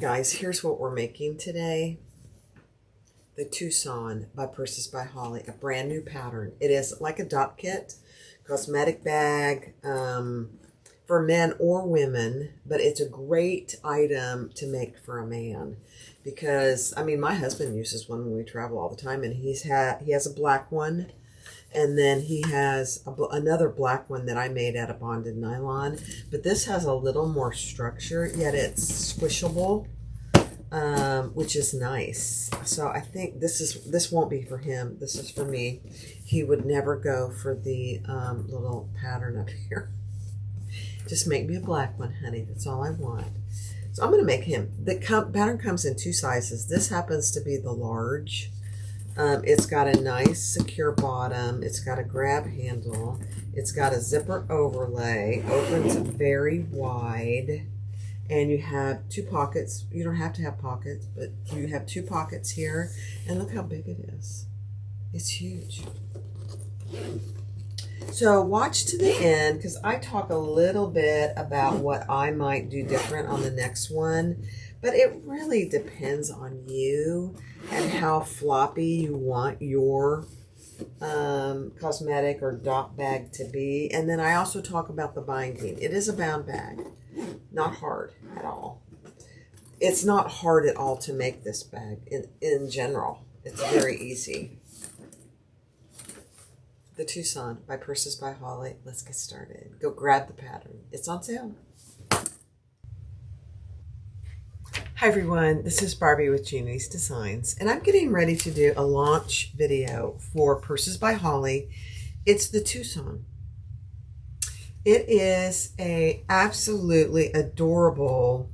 Alright guys, here's what we're making today. The Tucson by Purses by Holly, a brand new pattern. It is like a Dopp kit, cosmetic bag for men or women, but it's a great item to make for a man. Because, I mean, my husband uses one when we travel all the time, and he has a black one. And then he has another black one that I made out of bonded nylon. But this has a little more structure, yet it's squishable, which is nice. So I think this won't be for him. This is for me. He would never go for the little pattern up here. Just make me a black one, honey. That's all I want. So I'm going to make him. The pattern comes in 2 sizes. This happens to be the large. It's got a nice secure bottom. It's got a grab handle. It's got a zipper overlay. Opens very wide. And you have 2 pockets. You don't have to have pockets, but you have 2 pockets here. And look how big it is. It's huge. So watch to the end, because I talk a little bit about what I might do different on the next one. But it really depends on you and how floppy you want your cosmetic or Dopp bag to be. And then I also talk about the binding. It is a bound bag. Not hard at all. It's not hard at all to make this bag in general. It's very easy. The Tucson by Purses by Holly. Let's get started. Go grab the pattern. It's on sale. Hi everyone, this is Barbie with Jeannie's Designs, and I'm getting ready to do a launch video for Purses by Holly. It's the Tucson. It is a absolutely adorable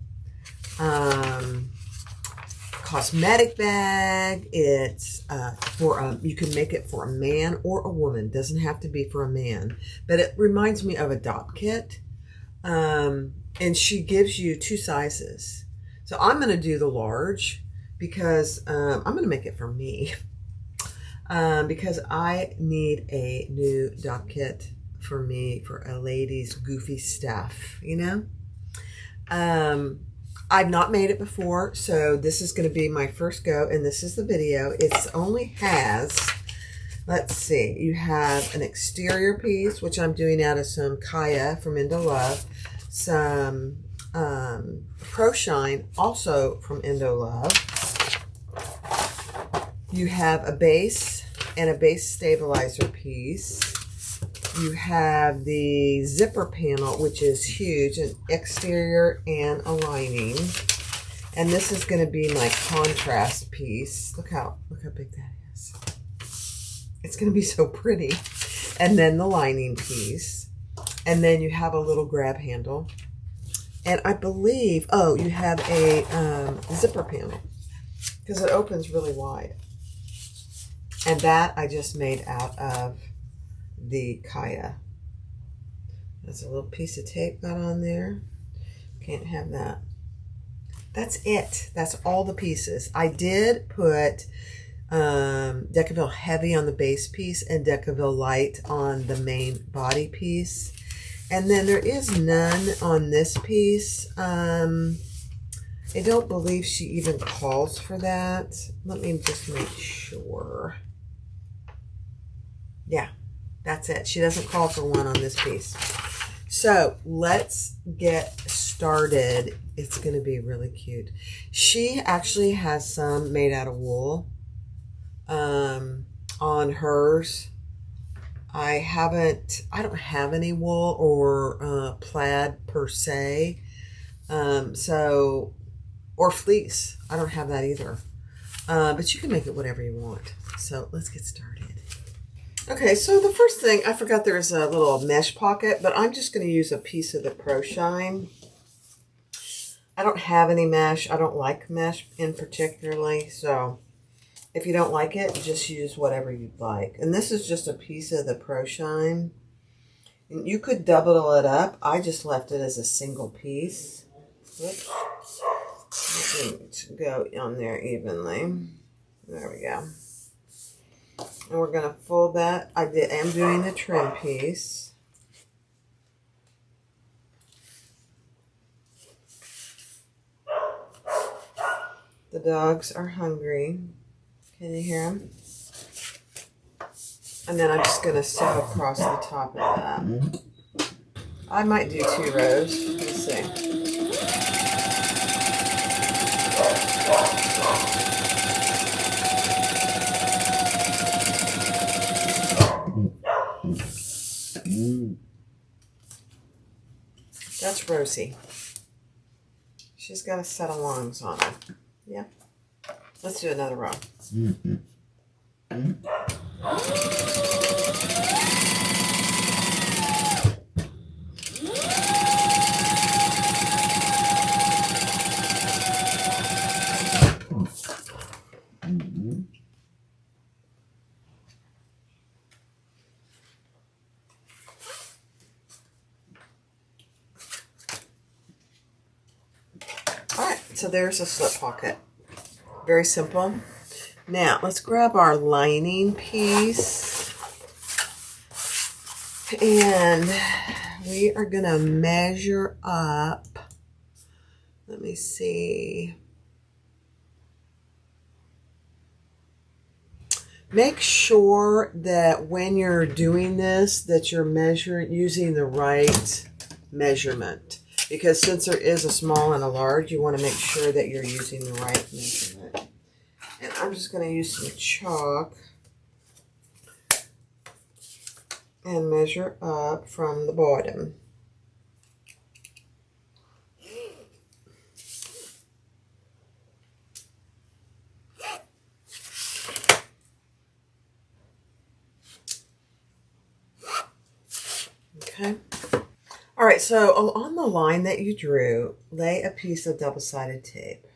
cosmetic bag. It's you can make it for a man or a woman. It doesn't have to be for a man, but it reminds me of a Dopp kit, and she gives you 2 sizes. So I'm going to do the large because I'm going to make it for me because I need a new Dopp kit for me for a lady's goofy stuff, you know. I've not made it before, so this is going to be my first go, and this is the video. It only has, let's see, you have an exterior piece, which I'm doing out of some Kaya from Indolove, some Pro Shine, also from Indolove. You have a base and a base stabilizer piece. You have the zipper panel, which is huge, an exterior and a lining. And this is going to be my contrast piece. Look how big that is. It's going to be so pretty. And then the lining piece. And then you have a little grab handle. And I believe, oh, you have a zipper panel because it opens really wide. And that I just made out of the Kaya. There's a little piece of tape got on there. Can't have that. That's it. That's all the pieces. I did put Decaville Heavy on the base piece and Decaville Light on the main body piece. And then there is none on this piece. I don't believe she even calls for that. Let me just make sure. Yeah, that's it. She doesn't call for one on this piece. So let's get started. It's going to be really cute. She actually has some made out of wool on hers. I don't have any wool or plaid per se, or fleece. I don't have that either, but you can make it whatever you want. So let's get started. Okay, so the first thing, I forgot there's a little mesh pocket, but I'm just going to use a piece of the Pro Shine. I don't have any mesh. I don't like mesh in particularly, so if you don't like it, just use whatever you'd like. And this is just a piece of the Pro Shine. And you could double it up. I just left it as a single piece. Whoops. Go on there evenly. There we go. And we're going to fold that. I am doing the trim piece. The dogs are hungry. Can you hear them? And then I'm just going to sew across the top of that. I might do 2 rows. Let's see. That's Rosie. She's got a set of lungs on her. Yeah. Let's do another row. Alright, so there's a slip pocket. Very simple. Now, let's grab our lining piece. And we are going to measure up. Let me see. Make sure that when you're doing this, that you're using the right measurement. Because since there is a small and a large, you want to make sure that you're using the right measurement. And I'm just going to use some chalk and measure up from the bottom. Okay. All right, so on the line that you drew, lay a piece of double-sided tape.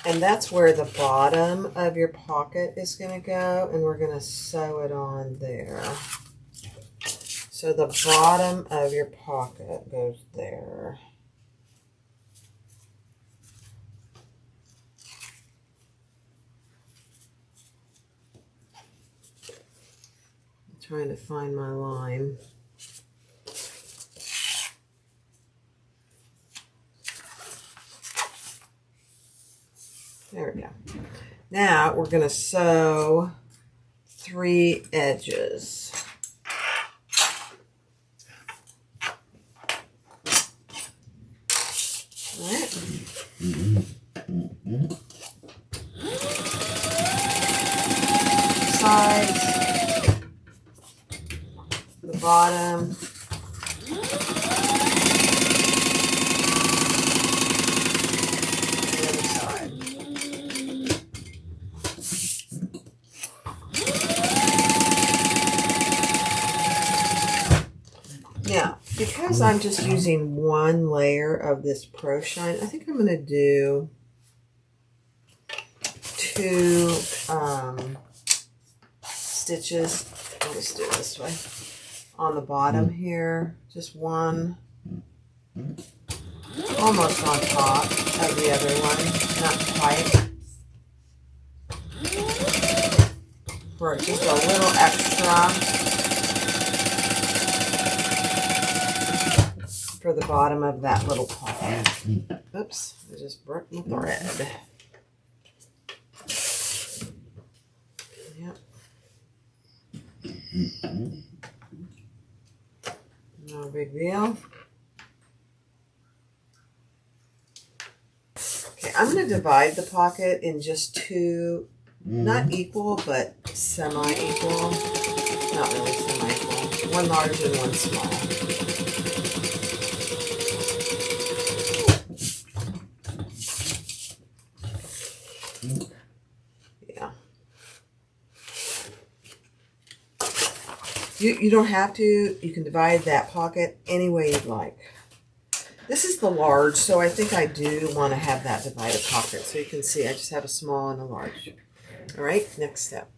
And that's where the bottom of your pocket is going to go, and we're going to sew it on there. So the bottom of your pocket goes there. Trying to find my line. There we go. Now we're going to sew 3 edges. All right. Sides. The bottom, the other side. Now, because I'm just using 1 layer of this Pro Shine, I think I'm going to do 2 stitches. I'll just do it this way. On the bottom here, just 1, almost on top of the other one, not quite, for just a little extra for the bottom of that little pocket. Oops, I just broke my thread. Yep. No big deal. Okay, I'm going to divide the pocket in just 2, not equal, but semi-equal. Not really semi-equal. 1 large and 1 small. Yeah. You don't have to. You can divide that pocket any way you'd like. This is the large, so I think I do want to have that divided pocket. So you can see I just have a small and a large. All right, next step.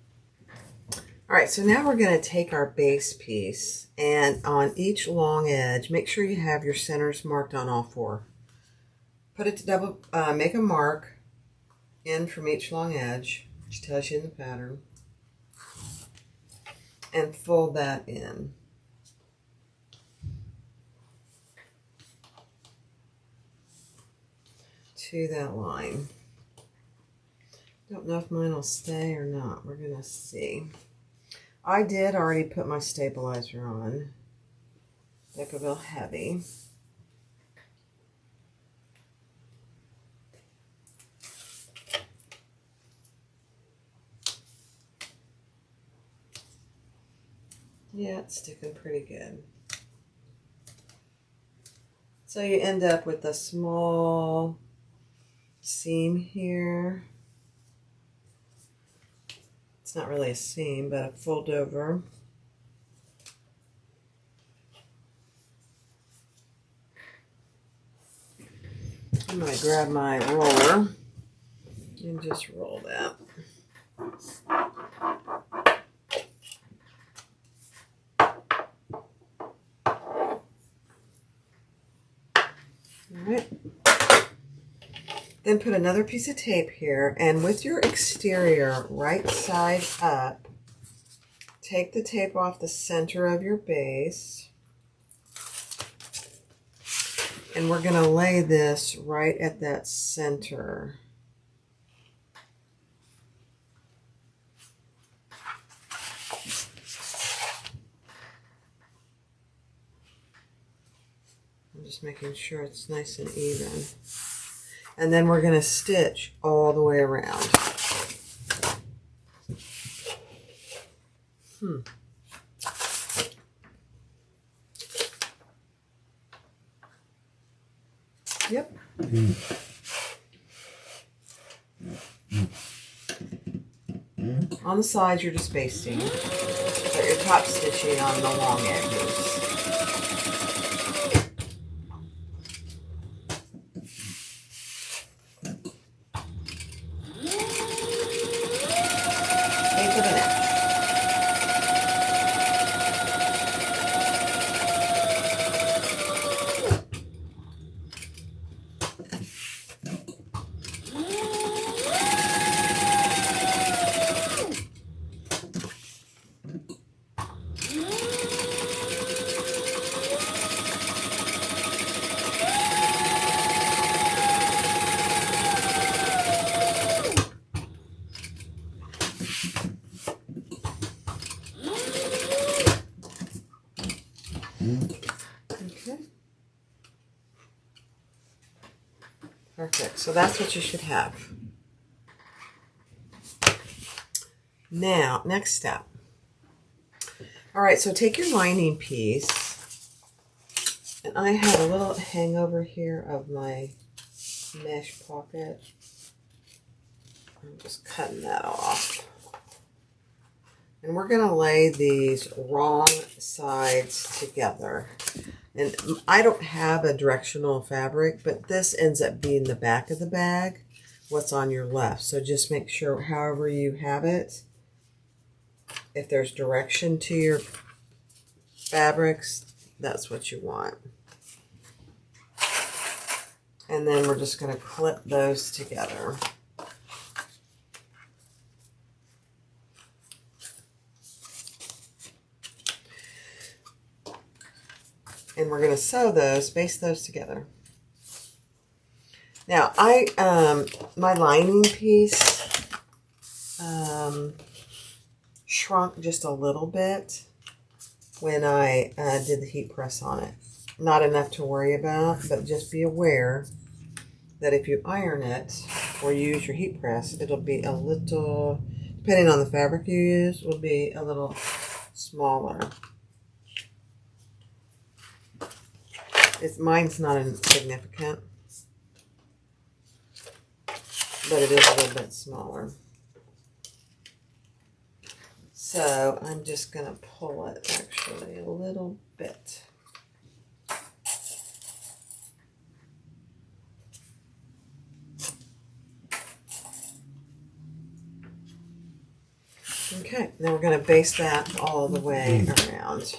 All right, so now we're going to take our base piece, and on each long edge, make sure you have your centers marked on all 4. Put it to double, make a mark in from each long edge, which tells you in the pattern, and fold that in. to that line. Don't know if mine will stay or not. We're going to see. I did already put my stabilizer on. Decaville Heavy. Yeah, it's sticking pretty good. So you end up with a small seam here. It's not really a seam, but a fold over. I'm going to grab my roller and just roll that. Alright. Then put another piece of tape here, and with your exterior right side up, take the tape off the center of your base, and we're going to lay this right at that center. I'm just making sure it's nice and even. And then we're going to stitch all the way around. Yep. On the sides, you're just basting, but you're top stitching on the long edges. Okay. Perfect. So that's what you should have. Now, next step. All right, so take your lining piece, and I have a little hangover here of my mesh pocket. I'm just cutting that off. And we're going to lay these wrong sides together. And I don't have a directional fabric, but this ends up being the back of the bag, what's on your left. So just make sure, however you have it, if there's direction to your fabrics, that's what you want. And then we're just going to clip those together. And we're going to sew those, baste those together. Now, my lining piece shrunk just a little bit when I did the heat press on it. Not enough to worry about, but just be aware that if you iron it or use your heat press, it'll be a little, depending on the fabric you use, will be a little smaller. Mine's not insignificant, but it is a little bit smaller. So I'm just going to pull it actually a little bit. Okay, now we're going to baste that all the way around.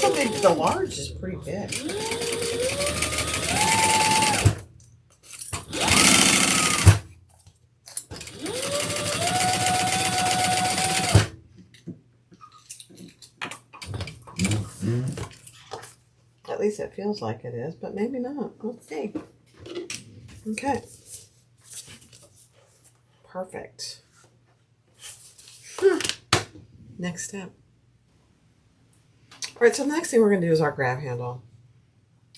a big, the large is pretty big. At least it feels like it is, but maybe not. Let's see. Okay. Perfect. Next step. All right, so the next thing we're going to do is our grab handle.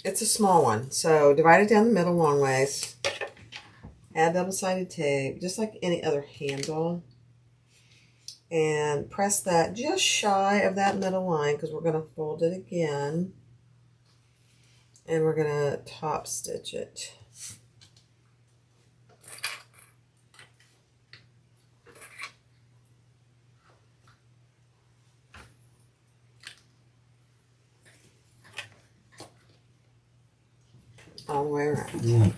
It's a small one, so divide it down the middle long ways. Add double-sided tape, just like any other handle. And press that just shy of that middle line because we're going to fold it again. And we're going to top stitch it. All the way around.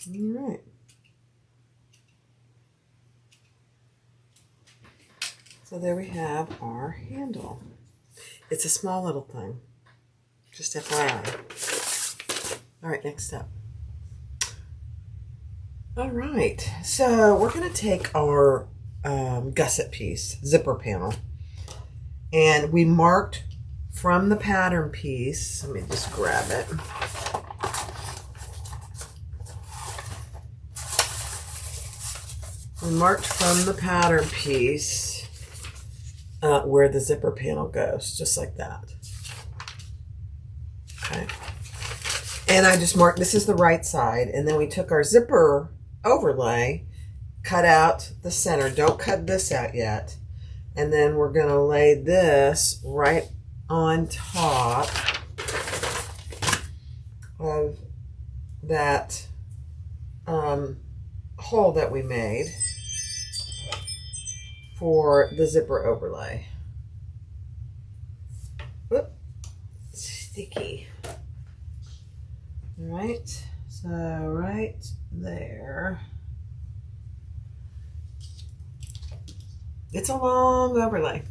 Alright. So there we have our handle. It's a small little thing. Just FYI. Alright, next step. Alright, so we're going to take our gusset piece, zipper panel, and we marked from the pattern piece. Let me just grab it. We marked from the pattern piece where the zipper panel goes, just like that. Okay. And I just marked, this is the right side, and then we took our zipper overlay, cut out the center. Don't cut this out yet. And then we're going to lay this right on top of that hole that we made for the zipper overlay. Whoop, sticky. All right, so right there. It's a long overlay.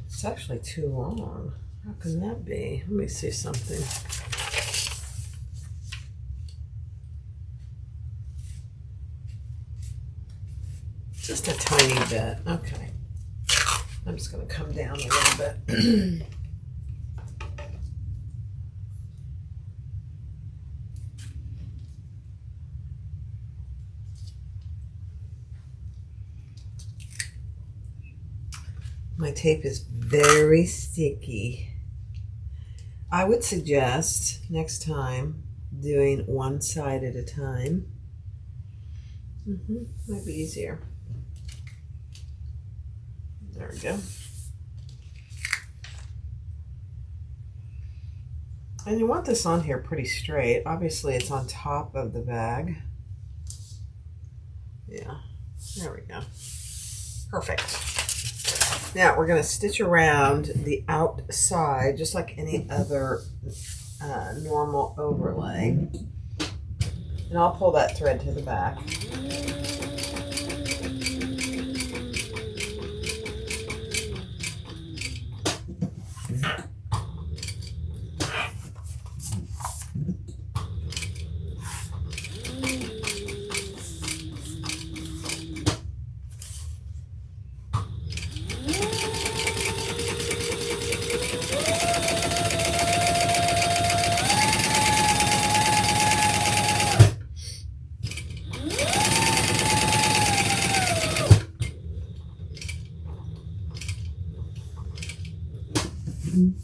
It's actually too long. How can that be? Let me see something. Just a tiny bit. Okay. I'm just going to come down a little bit. My tape is very sticky. I would suggest next time doing one side at a time. Might be easier. There we go. And you want this on here pretty straight. Obviously it's on top of the bag. Yeah, there we go. Perfect. Now we're going to stitch around the outside just like any other normal overlay. And I'll pull that thread to the back. And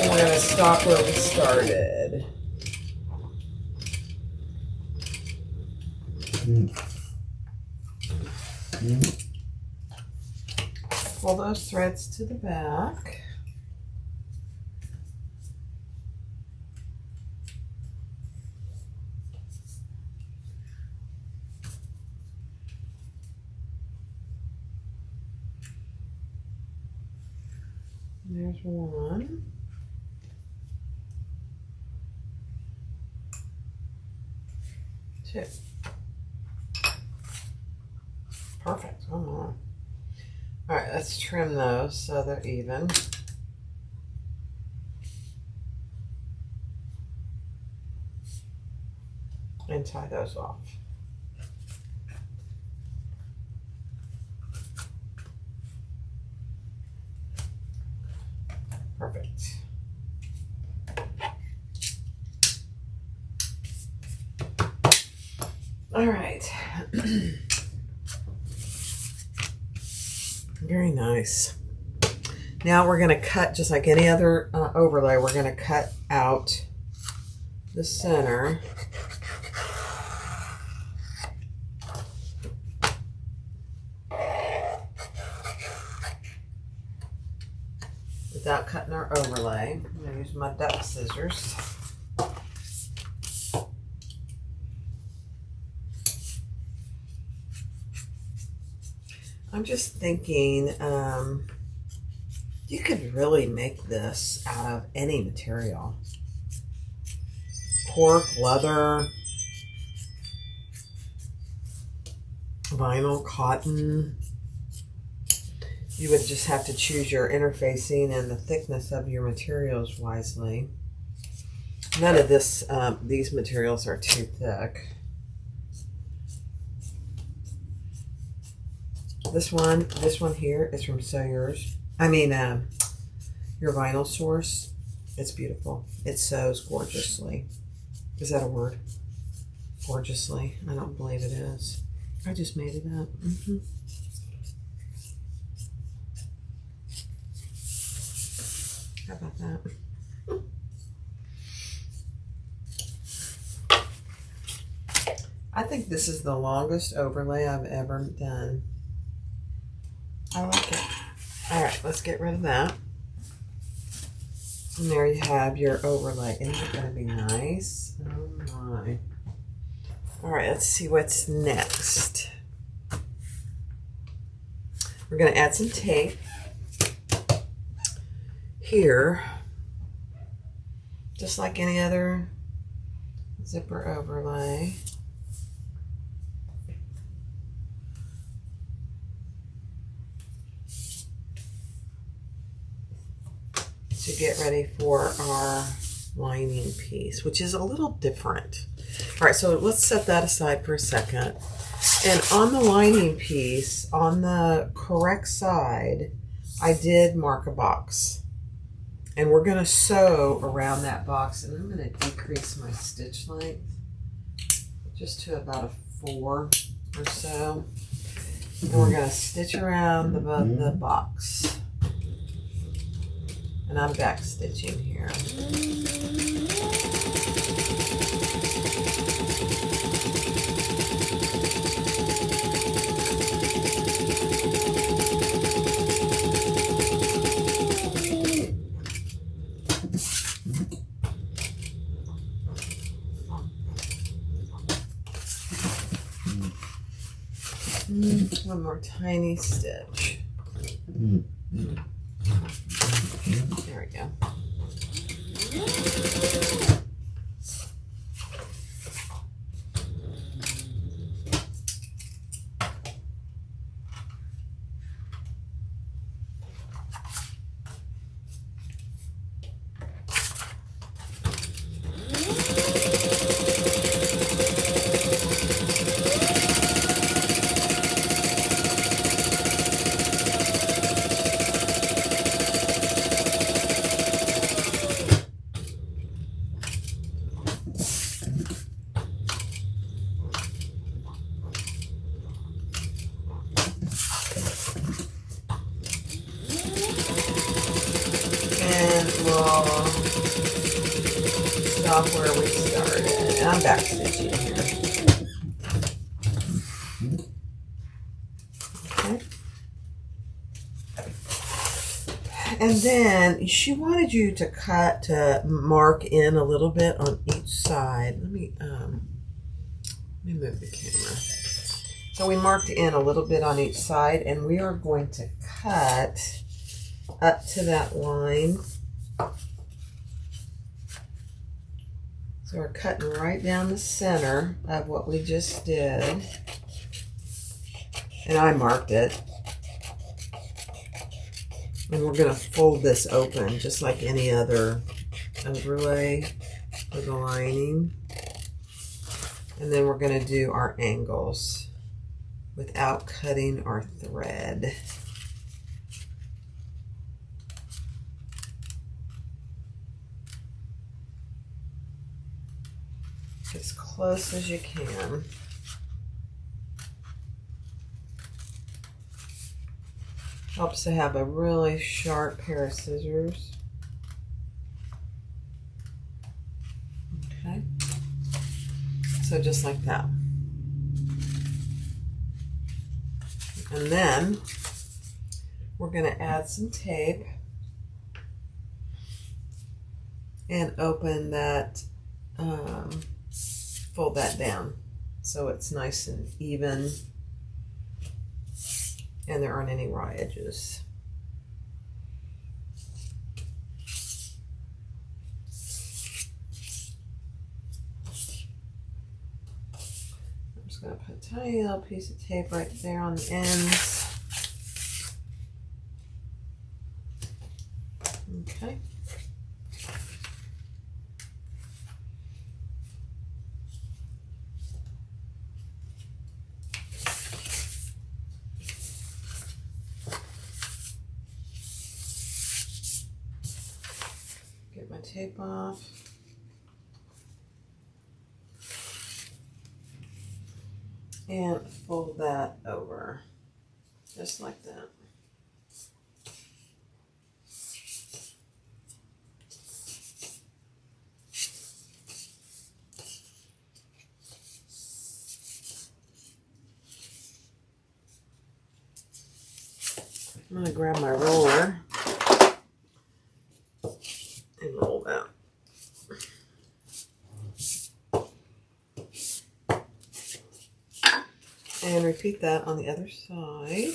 we're going to stop where we started. Pull those threads to the back. There's one. Two. Perfect. One more. All right, let's trim those so they're even. And tie those off. Perfect. All right. Very nice. Now we're going to cut, just like any other overlay, we're going to cut out the center. Without cutting our overlay. I'm going to use my Dopp scissors. I'm just thinking, you could really make this out of any material. Cork, leather, vinyl, cotton. You would just have to choose your interfacing and the thickness of your materials wisely. None of this, these materials are too thick. This one here is from Your Vinyl Source. It's beautiful. It sews gorgeously. Is that a word? Gorgeously. I don't believe it is. I just made it up. How about that? I think this is the longest overlay I've ever done. I like it. All right, let's get rid of that. And there you have your overlay. Isn't it going to be nice? Oh my. All right, let's see what's next. We're going to add some tape here, just like any other zipper overlay. To get ready for our lining piece, which is a little different. All right, so let's set that aside for a second. And on the lining piece, on the correct side, I did mark a box. And we're going to sew around that box. And I'm going to decrease my stitch length just to about a 4 or so. And we're going to stitch around the box. And I'm back stitching here. One more tiny stitch. There we go. And we'll stop where we started. And I'm back stitching here. Okay. And then she wanted you to mark in a little bit on each side. Let me move the camera. So we marked in a little bit on each side, and we are going to cut up to that line. So we're cutting right down the center of what we just did. And I marked it. And we're going to fold this open just like any other overlay for the lining. And then we're going to do our angles without cutting our thread. As close as you can. Helps to have a really sharp pair of scissors. Okay. So just like that. And then we're going to add some tape and open that, fold that down so it's nice and even and there aren't any raw edges. I'm just going to put a tiny little piece of tape right there on the ends. Okay. Get my tape off. And fold that over, just like that. I'm going to grab my roller and roll that. And repeat that on the other side.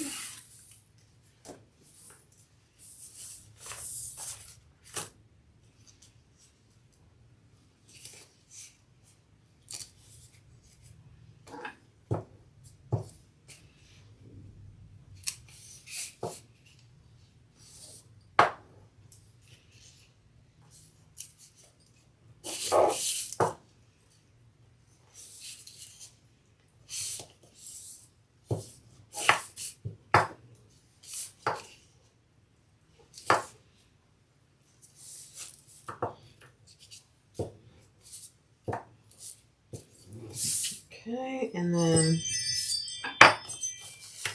Okay, and then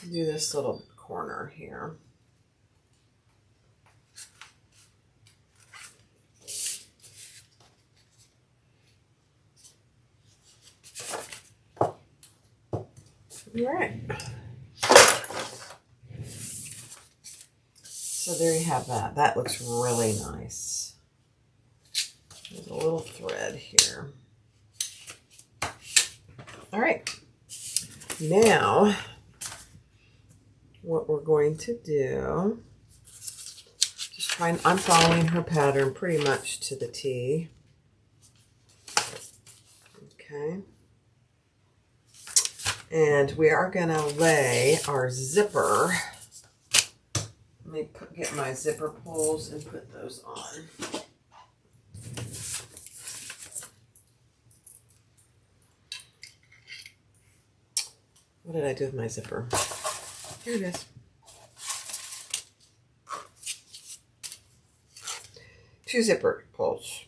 do this little corner here. All right. So there you have that. That looks really nice. There's a little thread here. All right. Now, what we're going to do, just trying, I'm following her pattern pretty much to the T. Okay. And we are going to lay our zipper. Let me get my zipper pulls and put those on. What did I do with my zipper? Here it is. Two zipper pulls.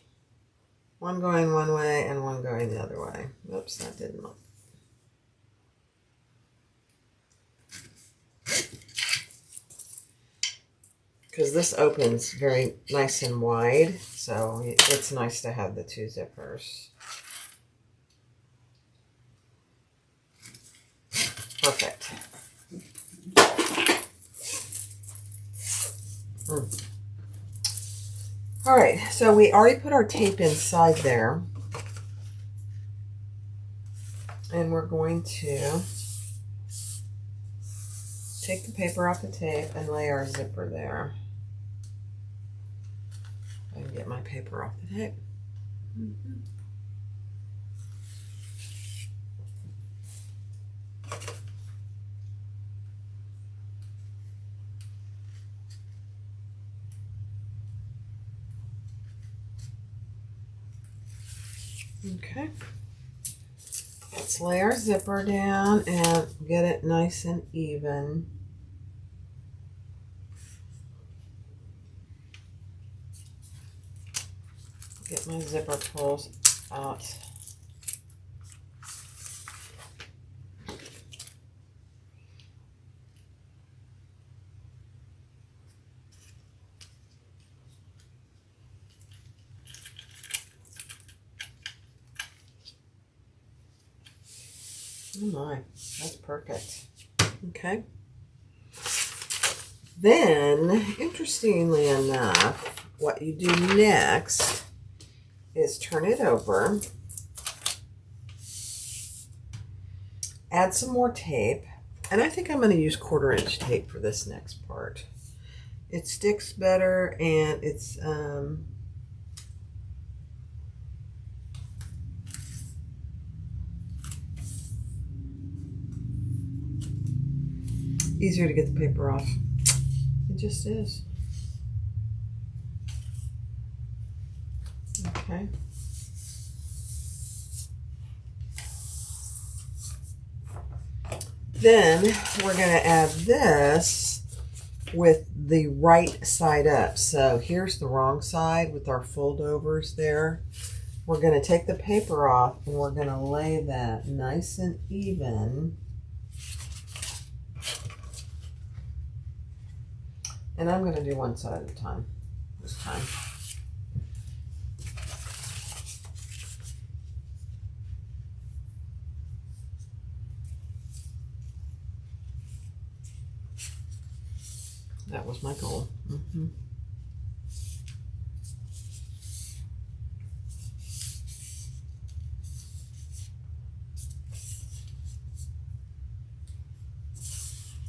One going one way and one going the other way. Oops, that didn't look. because this opens very nice and wide, so it's nice to have the 2 zippers. Perfect. All right, so we already put our tape inside there, and we're going to take the paper off the tape and lay our zipper there. I can get my paper off the tape. Okay. Let's lay our zipper down and get it nice and even. Get my zipper pulls out. Oh my, that's perfect. Okay. Then, interestingly enough, what you do next is turn it over, add some more tape, and I think I'm going to use 1/4" tape for this next part. It sticks better, and it's easier to get the paper off. It just is. Okay. Then we're going to add this with the right side up. So here's the wrong side with our foldovers there. We're going to take the paper off and we're going to lay that nice and even. And I'm going to do one side at a time this time. That was my goal.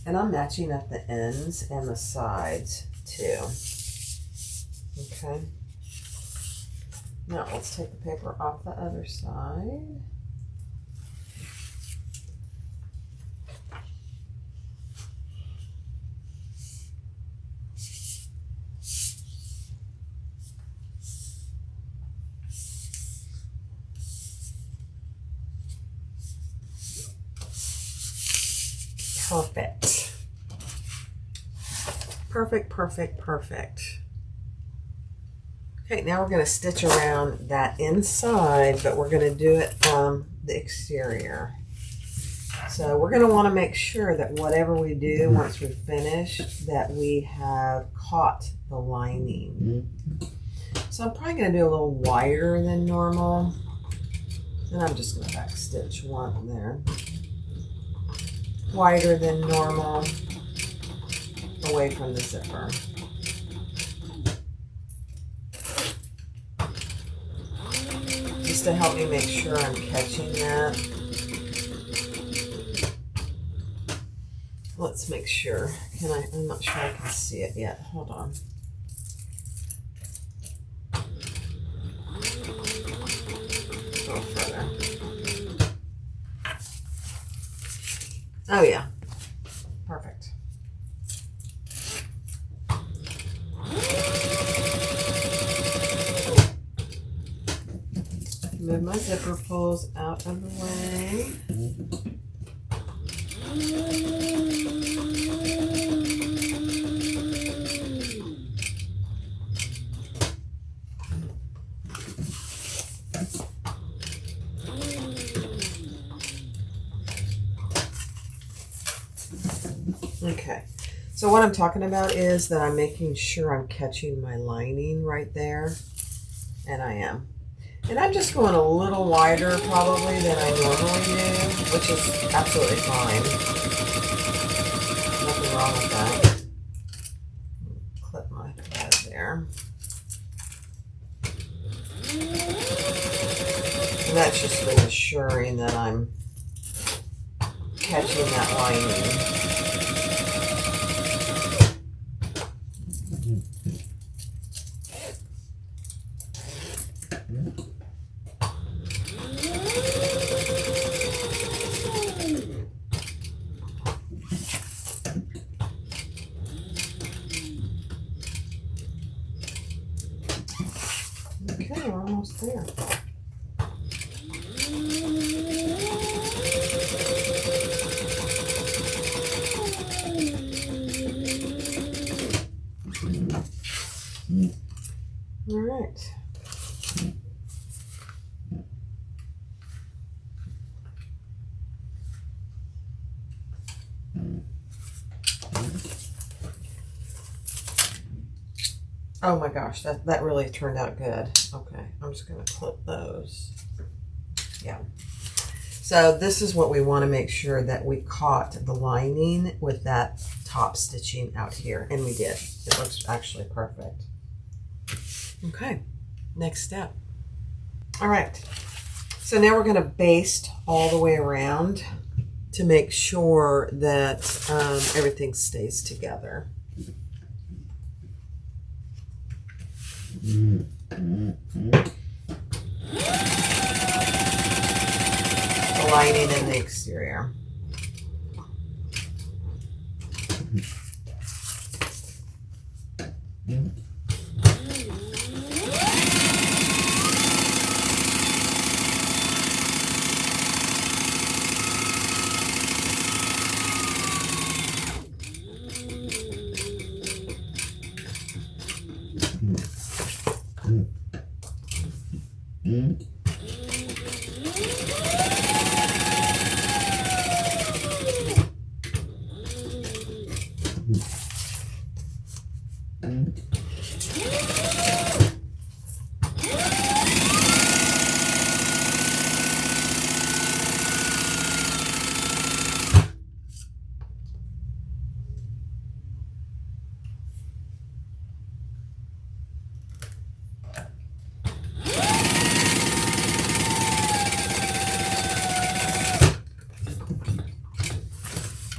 And I'm matching up the ends and the sides too. Okay. Now let's take the paper off the other side. Perfect. Perfect, perfect, perfect. Okay, now we're going to stitch around that inside, but we're going to do it from the exterior. So we're going to want to make sure that whatever we do once we finish, that we have caught the lining. So I'm probably going to do a little wider than normal. And I'm just going to back stitch one there. Wider than normal, away from the zipper. Just to help me make sure I'm catching that. Let's make sure. I'm not sure I can see it yet. Hold on. Go further. Oh yeah, perfect. Move my zipper pulls out of the way. Okay, So what I'm talking about is that I'm making sure I'm catching my lining right there. And I am. And I'm just going a little wider probably than I normally do, which is absolutely fine. Nothing wrong with that. Clip my thread there. And that's just been assuring that I'm catching that lining. Okay, we're almost there. All right. Oh my gosh, that really turned out good. Okay, I'm just going to clip those. Yeah. So this is what we want to make sure that we caught the lining with that top stitching out here. And we did. It looks actually perfect. Okay, next step. All right. So now we're going to baste all the way around to make sure that everything stays together. The lining and the exterior.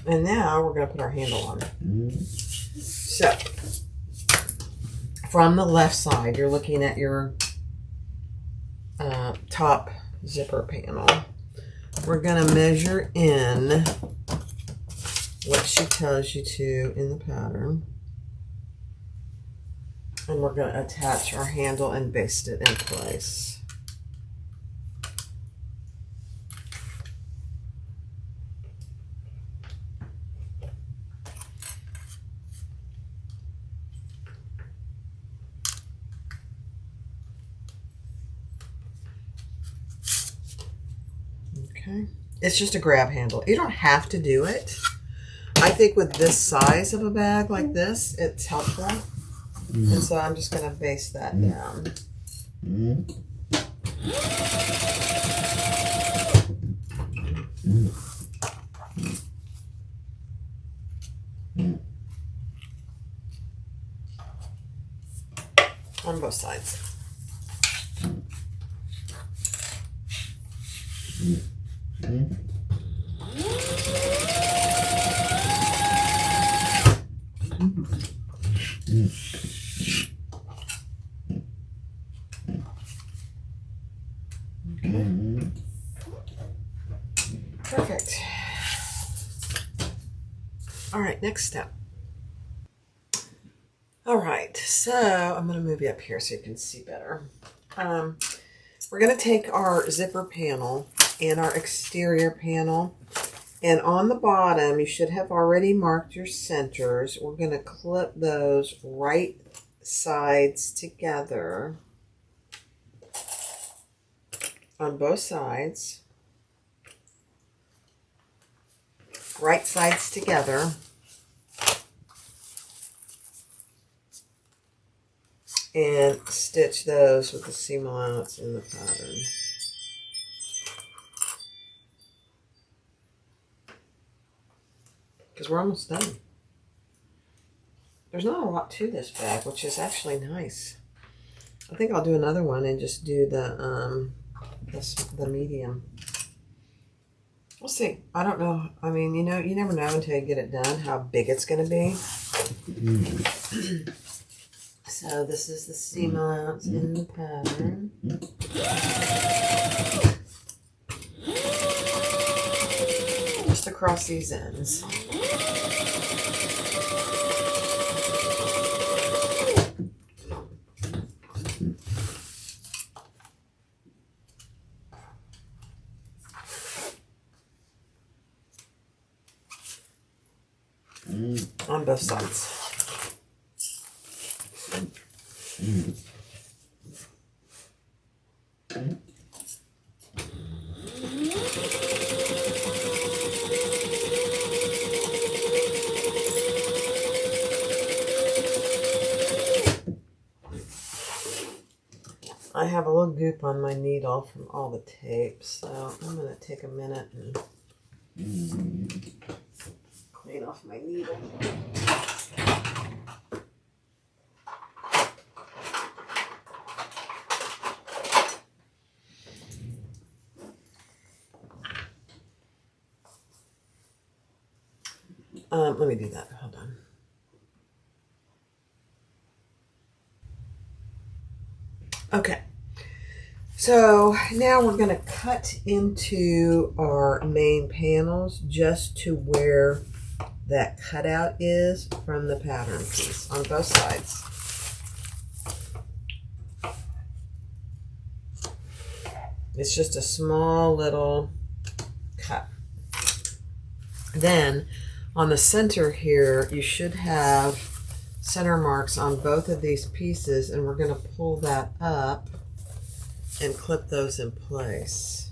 And now we're going to put our handle on. So, from the left side, you're looking at your top zipper panel. We're going to measure in what she tells you to in the pattern. And we're going to attach our handle and baste it in place. Okay, it's just a grab handle. You don't have to do it. I think with this size of a bag like this, it's helpful. And so I'm just going to baste that down. On both sides. Okay. Perfect. All right, next step. All right, so I'm going to move you up here so you can see better. We're going to take our zipper panel and our exterior panel, and on the bottom, you should have already marked your centers. We're going to clip those right sides together on both sides. Right sides together. and stitch those with the seam allowance in the pattern. Because we're almost done. There's not a lot to this bag, which is actually nice. I think I'll do another one and just do the medium. We'll see. I don't know. I mean, you know, you never know until you get it done how big it's going to be. So this is the seam allowance in the pattern. Just across these ends. On both sides. I have a little goop on my needle from all the tape, so I'm going to take a minute and clean off my needle. Let me do that. Hold on. Okay. So now we're going to cut into our main panels just to where that cutout is from the pattern piece on both sides. It's just a small little cut. Then on the center here, you should have center marks on both of these pieces, and we're going to pull that up and clip those in place.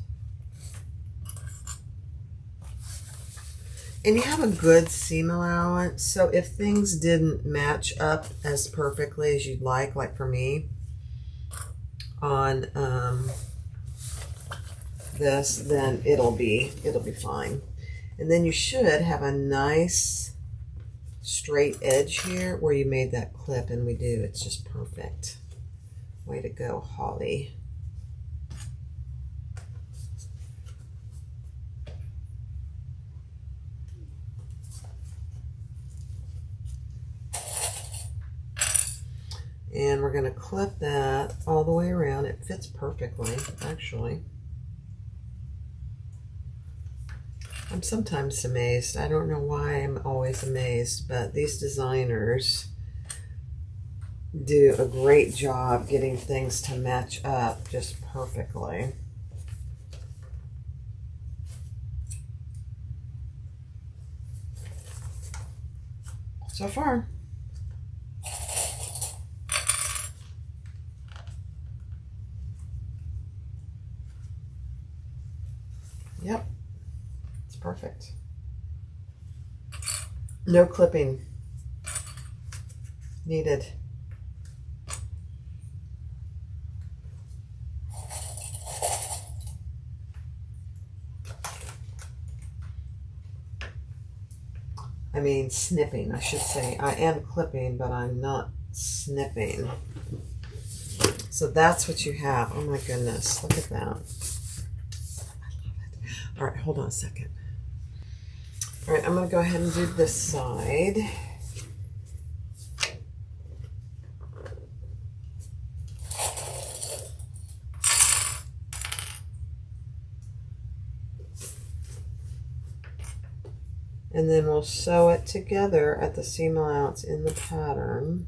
And you have a good seam allowance, so if things didn't match up as perfectly as you'd like for me on this, then it'll be fine. And then you should have a nice straight edge here where you made that clip, and we do. It's just perfect. Way to go, Holly. And we're going to clip that all the way around. It fits perfectly, actually. I'm sometimes amazed. I don't know why I'm always amazed, but these designers do a great job getting things to match up just perfectly. So far. Yep. Perfect. No clipping needed. I mean snipping, I should say. I am clipping, but I'm not snipping. So that's what you have. Oh my goodness, look at that. I love it. All right, hold on a second. All right, I'm going to go ahead and do this side. And then we'll sew it together at the seam allowance in the pattern.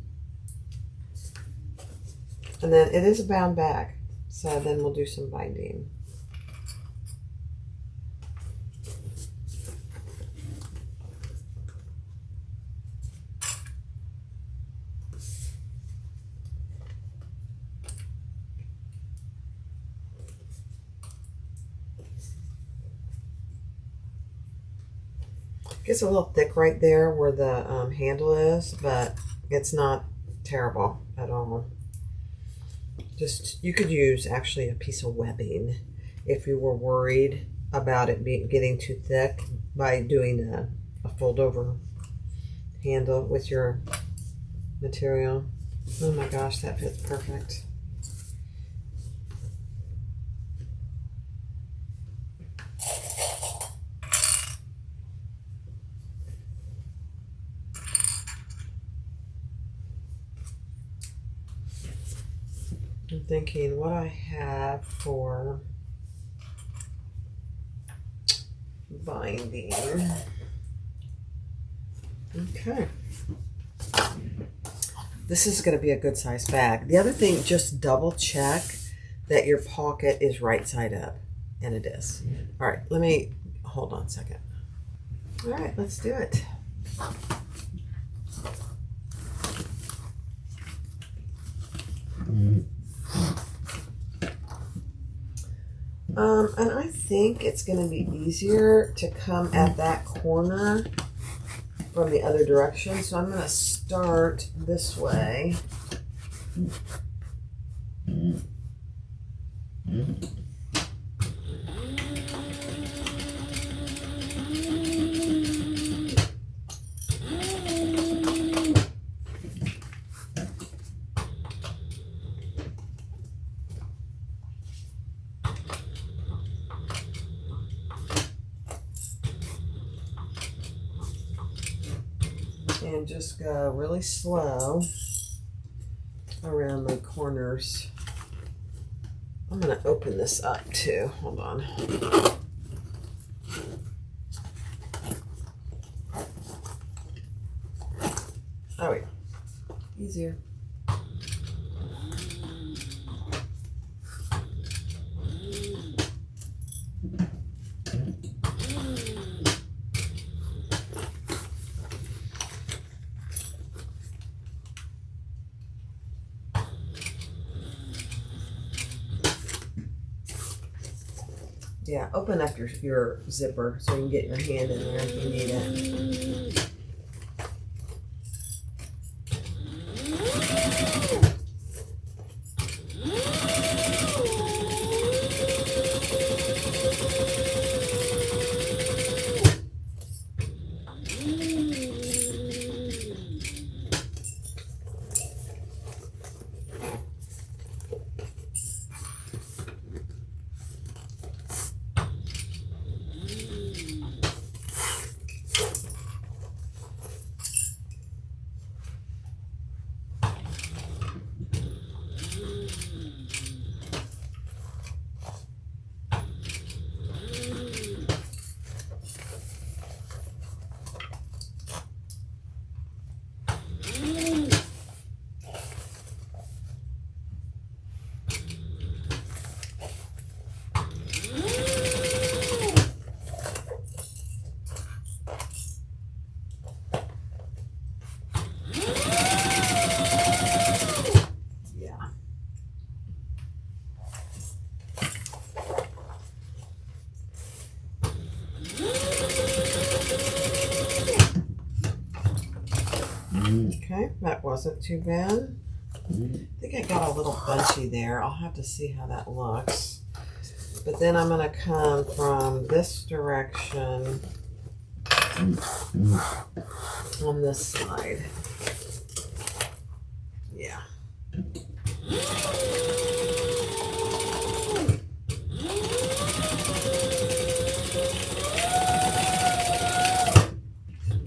And then it is a bound bag, so then we'll do some binding. Gets a little thick right there where the handle is, but it's not terrible at all. Just, you could use actually a piece of webbing if you were worried about it getting too thick by doing a fold over handle with your material. Oh my gosh, that fits perfect. I'm thinking what I have for binding. Okay. This is going to be a good size bag. The other thing, just double check that your pocket is right side up. And it is. All right, let me, hold on a second. All right, let's do it. And I think it's going to be easier to come at that corner from the other direction. So I'm going to start this way. And just go really slow around my corners. I'm going to open this up too. Hold on. Oh yeah, easier. Yeah, open up your zipper so you can get your hand in there if you need it. Okay, that wasn't too bad. I think I got a little bunchy there. I'll have to see how that looks. But then I'm going to come from this direction on this side. Yeah.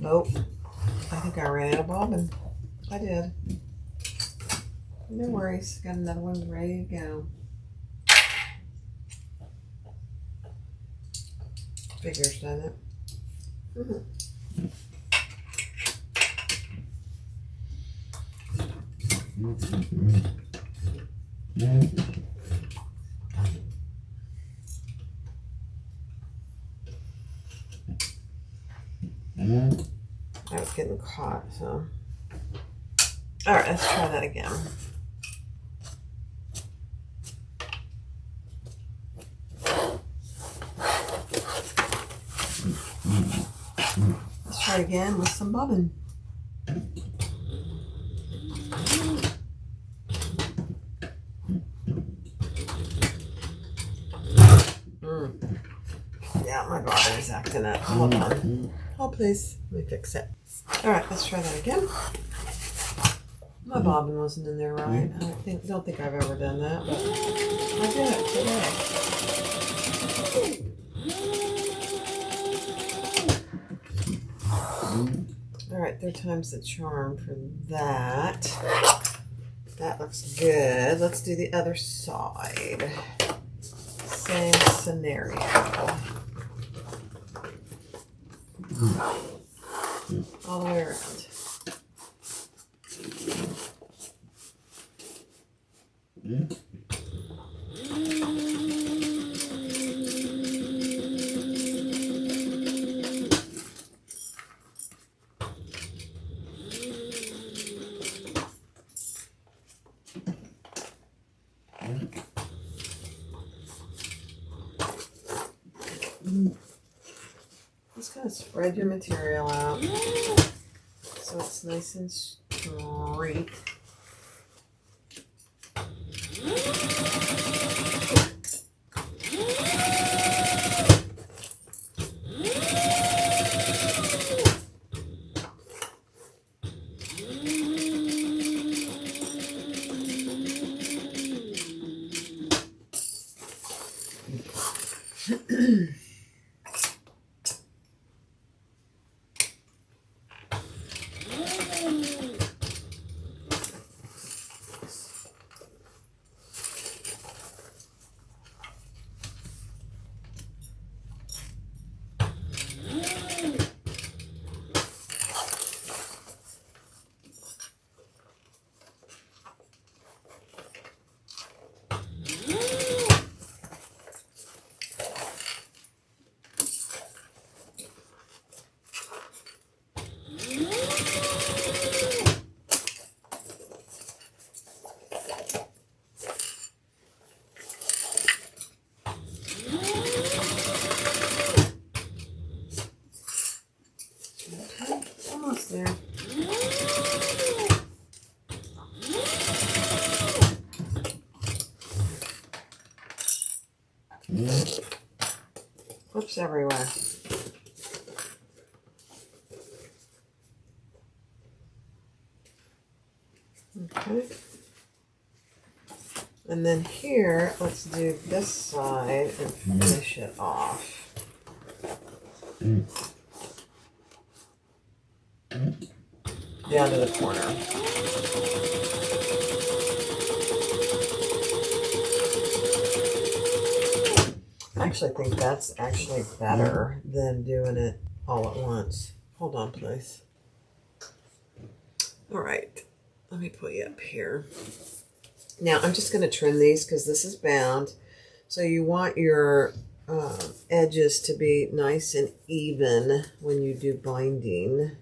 Oh, I think I ran out of bobbin. I did. No worries. Got another one ready to go. Figures, doesn't it? I was getting caught, so. All right, let's try that again. Let's try again with some bobbin. acting up. Hold on. Hold, please. Let me fix it. All right, let's try that again. My bobbin wasn't in there right. I don't think I've ever done that, but I did it today. All right, 3 times the charm for that. That looks good. Let's do the other side. Same scenario. All the way around. Just kind of spread your material out so it's nice and straight. Almost there. Whoops everywhere. Okay. And then here, let's do this side and finish it off. Down to the corner. I actually think that's actually better than doing it all at once. Hold on, please. All right, let me put you up here. Now, I'm just going to trim these because this is bound. So you want your edges to be nice and even when you do binding.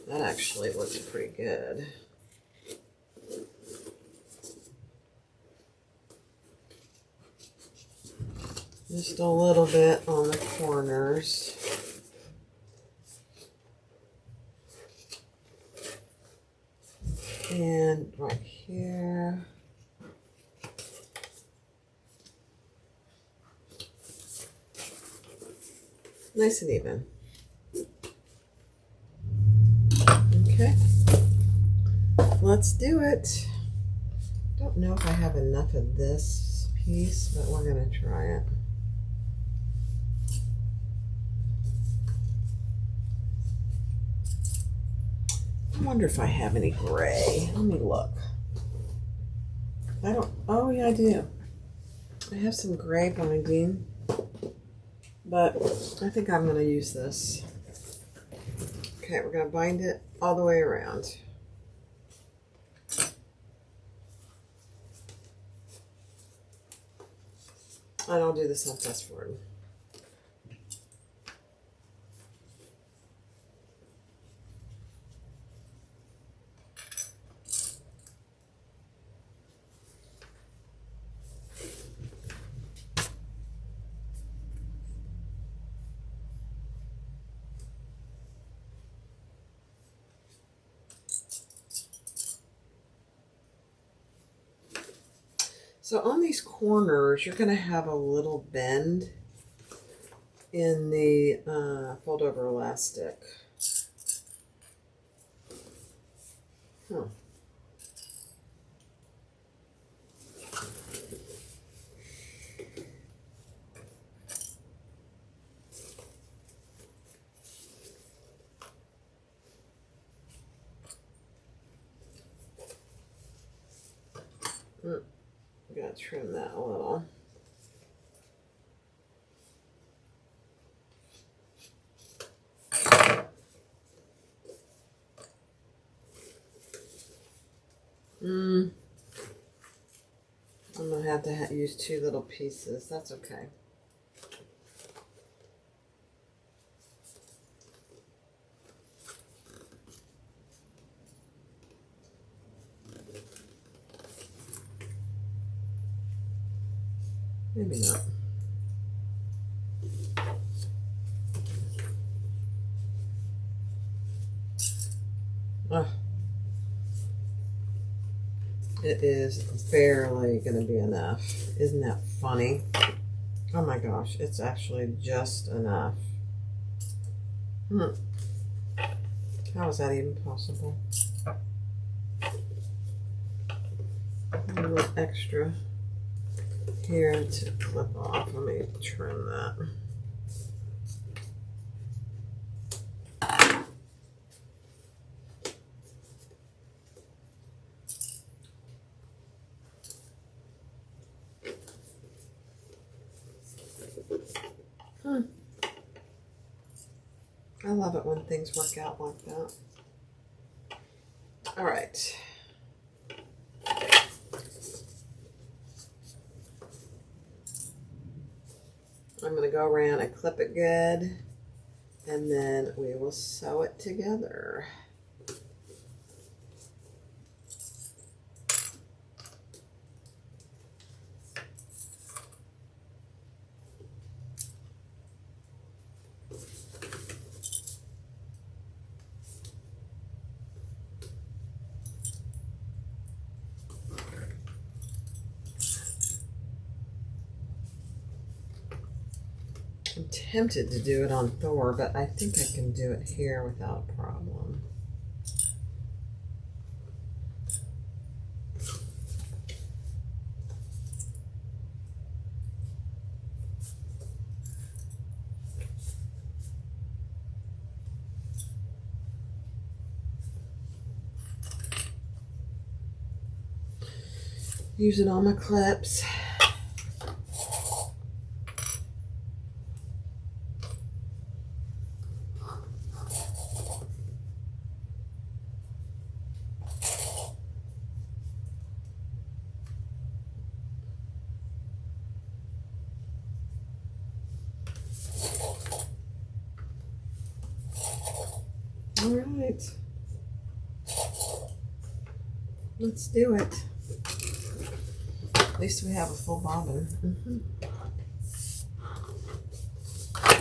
That actually looks pretty good. Just a little bit on the corners. And right here. Nice and even. Okay. Let's do it. Don't know if I have enough of this piece, but we're going to try it. I wonder if I have any gray. Let me look. I don't, oh yeah, I do. I have some gray binding, but I think I'm going to use this. Okay, we're going to bind it all the way around. And I'll do this on fast forward. So on these corners, you're going to have a little bend. in the fold over elastic. Huh. Gotta trim that a little. I'm gonna have to use two little pieces. That's okay. Maybe not. Oh, it is barely going to be enough. Isn't that funny? Oh my gosh, it's actually just enough. How is that even possible? A little extra here to clip off. Let me trim that. I love it when things work out like that. All right. I'm going to go around and clip it good, and then we will sew it together. I'm tempted to do it on Thor, but I think I can do it here without a problem. Using all my clips. All right, let's do it. At least we have a full bobbin.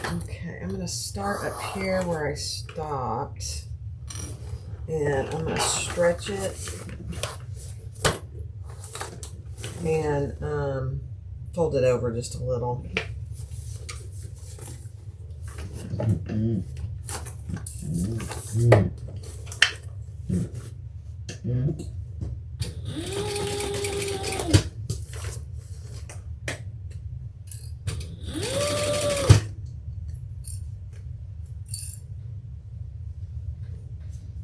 Okay, I'm going to start up here where I stopped, and I'm going to stretch it and fold it over just a little.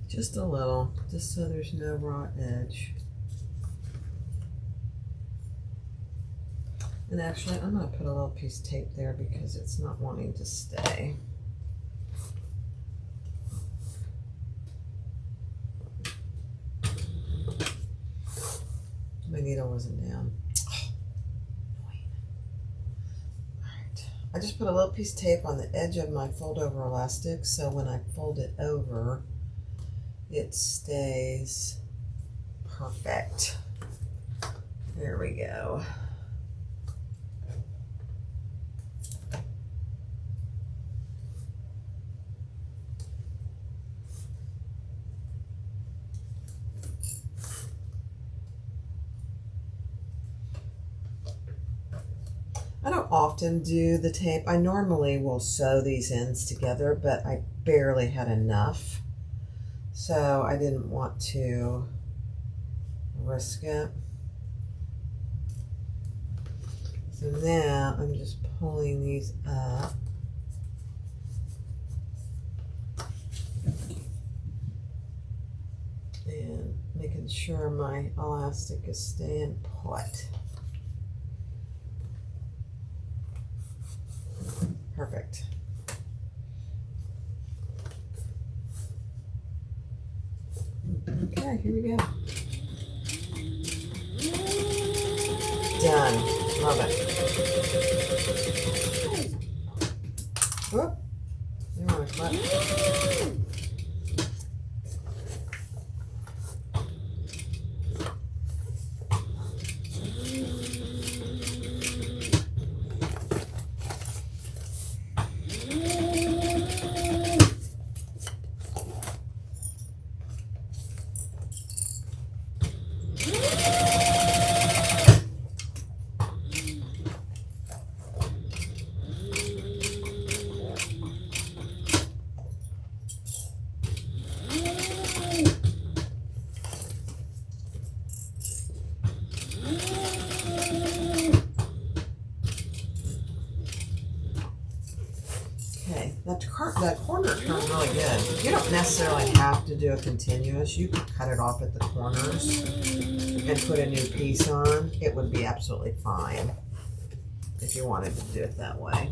Just a little, just so there's no raw edge. And actually, I'm going to put a little piece of tape there because it's not wanting to stay. My needle wasn't down. Oh, annoying. All right. I just put a little piece of tape on the edge of my fold over elastic, so when I fold it over, it stays perfect. There we go. don't often do the tape. I normally will sew these ends together, but I barely had enough. So I didn't want to risk it. So now I'm just pulling these up. And making sure my elastic is staying put. Perfect. Okay, here we go. Done. Love it. Whoop. You want to clap? That corner turned really good. You don't necessarily have to do a continuous. You could cut it off at the corners and put a new piece on. It would be absolutely fine if you wanted to do it that way.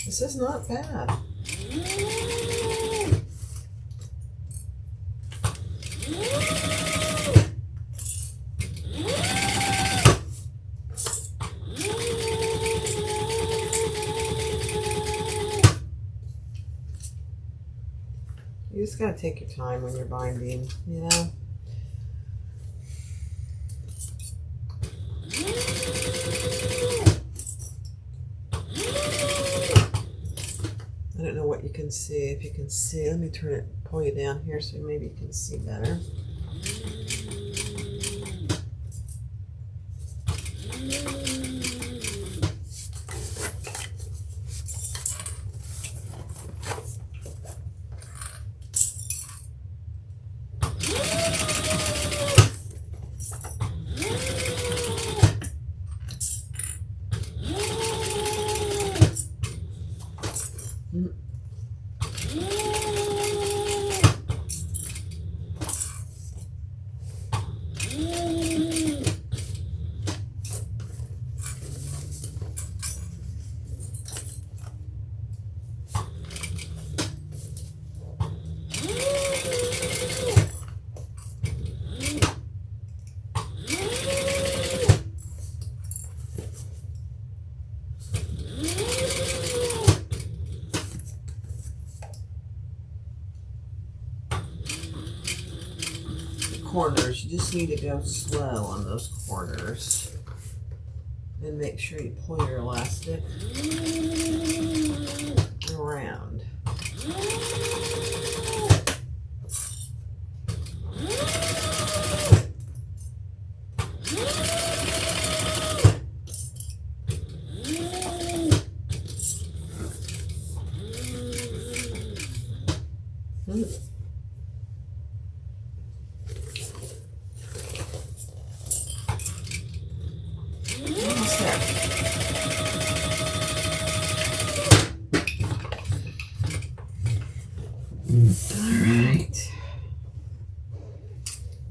This is not bad. You just gotta take your time when you're binding, you know? I don't know what you can see. If you can see, let me turn it, pull you down here so maybe you can see better. Corners, you just need to go slow on those corners and make sure you pull your elastic around.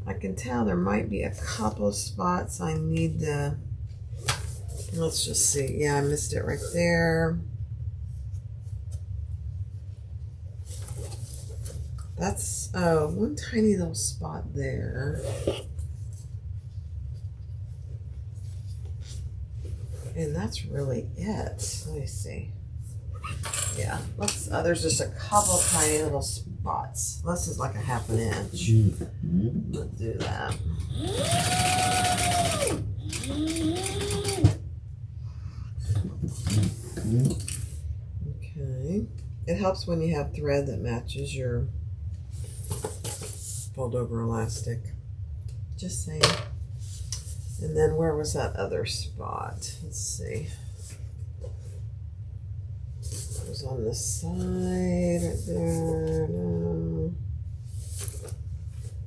I can tell there might be a couple of spots I need to, let's just see. Yeah, I missed it right there. That's one tiny little spot there. And that's really it. Let me see. Yeah, let's. There's just a couple tiny little spots. This is like a ½ an inch. Let's do that. Okay. It helps when you have thread that matches your fold over elastic. Just saying. And then where was that other spot? Let's see. It was on the side right there. No.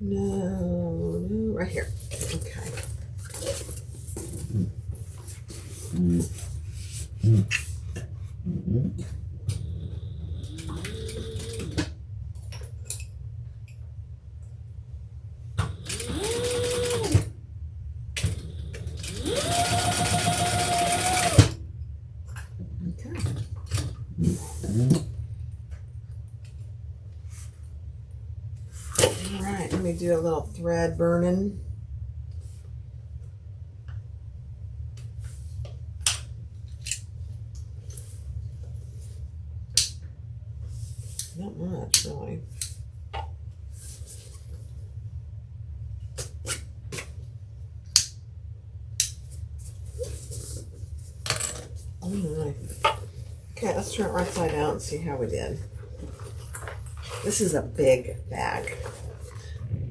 No. Right here. Okay. Alright, let me do a little thread burning. Not much, really. Oh my. Okay, let's turn it right side out and see how we did. This is a big bag.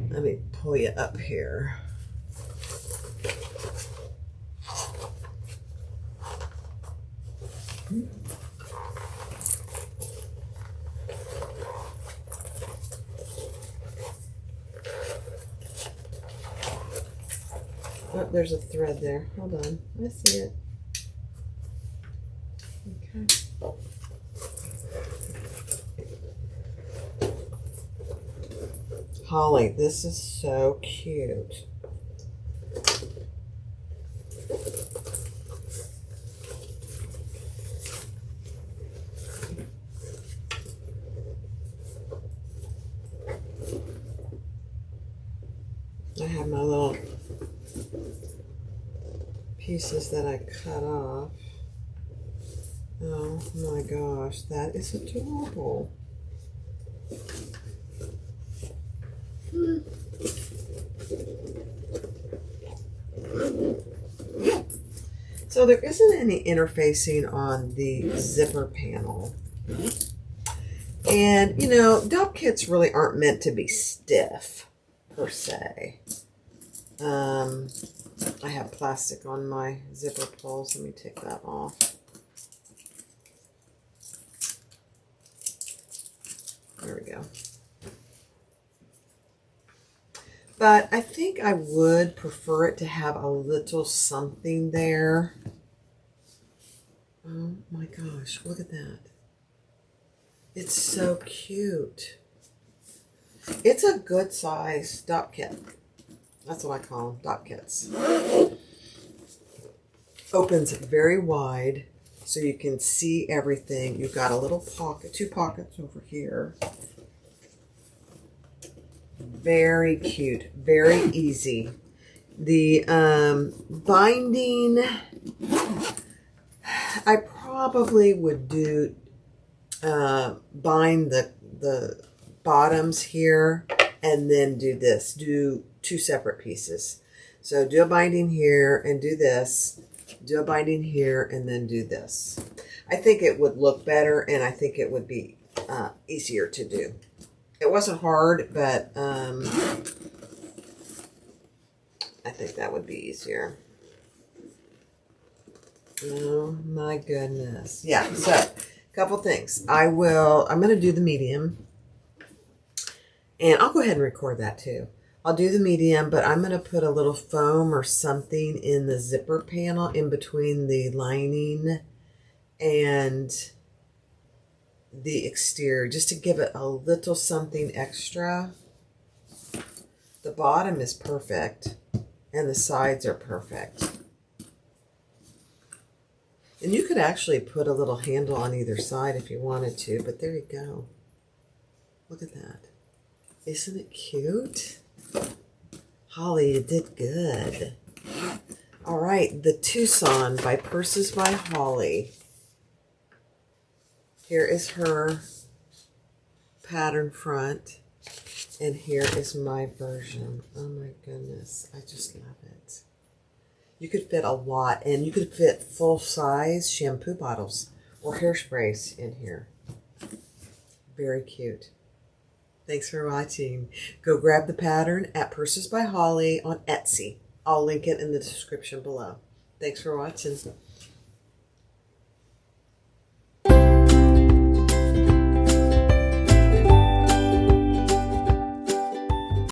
Let me pull you up here. Oh, there's a thread there. Hold on. I see it. Okay. Holly, this is so cute. I have my little pieces that I cut off. Oh my gosh, that is adorable. So there isn't any interfacing on the zipper panel. And, you know, Dopp kits really aren't meant to be stiff, per se. I have plastic on my zipper pulls. Let me take that off. There we go. But I think I would prefer it to have a little something there. Oh my gosh, look at that. It's so cute. It's a good size Dopp kit. That's what I call them, Dopp kits. Opens very wide so you can see everything. You've got a little pocket, 2 pockets over here. Very cute, very easy. The binding, I probably would do bind the bottoms here and then do this. Do 2 separate pieces. So do a binding here and do this. Do a binding here and then do this. I think it would look better and I think it would be easier to do. It wasn't hard, but I think that would be easier. Oh my goodness. Yeah, so a couple things. I'm going to do the medium. And I'll go ahead and record that too. I'll do the medium, but I'm going to put a little foam or something in the zipper panel in between the lining and the exterior, just to give it a little something extra. The bottom is perfect and the sides are perfect. And you could actually put a little handle on either side if you wanted to, but there you go. Look at that. Isn't it cute? Holly, you did good. All right, the Tucson by Purses by Holly. Here is her pattern front, and here is my version. Oh my goodness, I just love it. You could fit a lot, and you could fit full-size shampoo bottles or hairsprays in here. Very cute. Thanks for watching. Go grab the pattern at Purses by Holly on Etsy. I'll link it in the description below. Thanks for watching.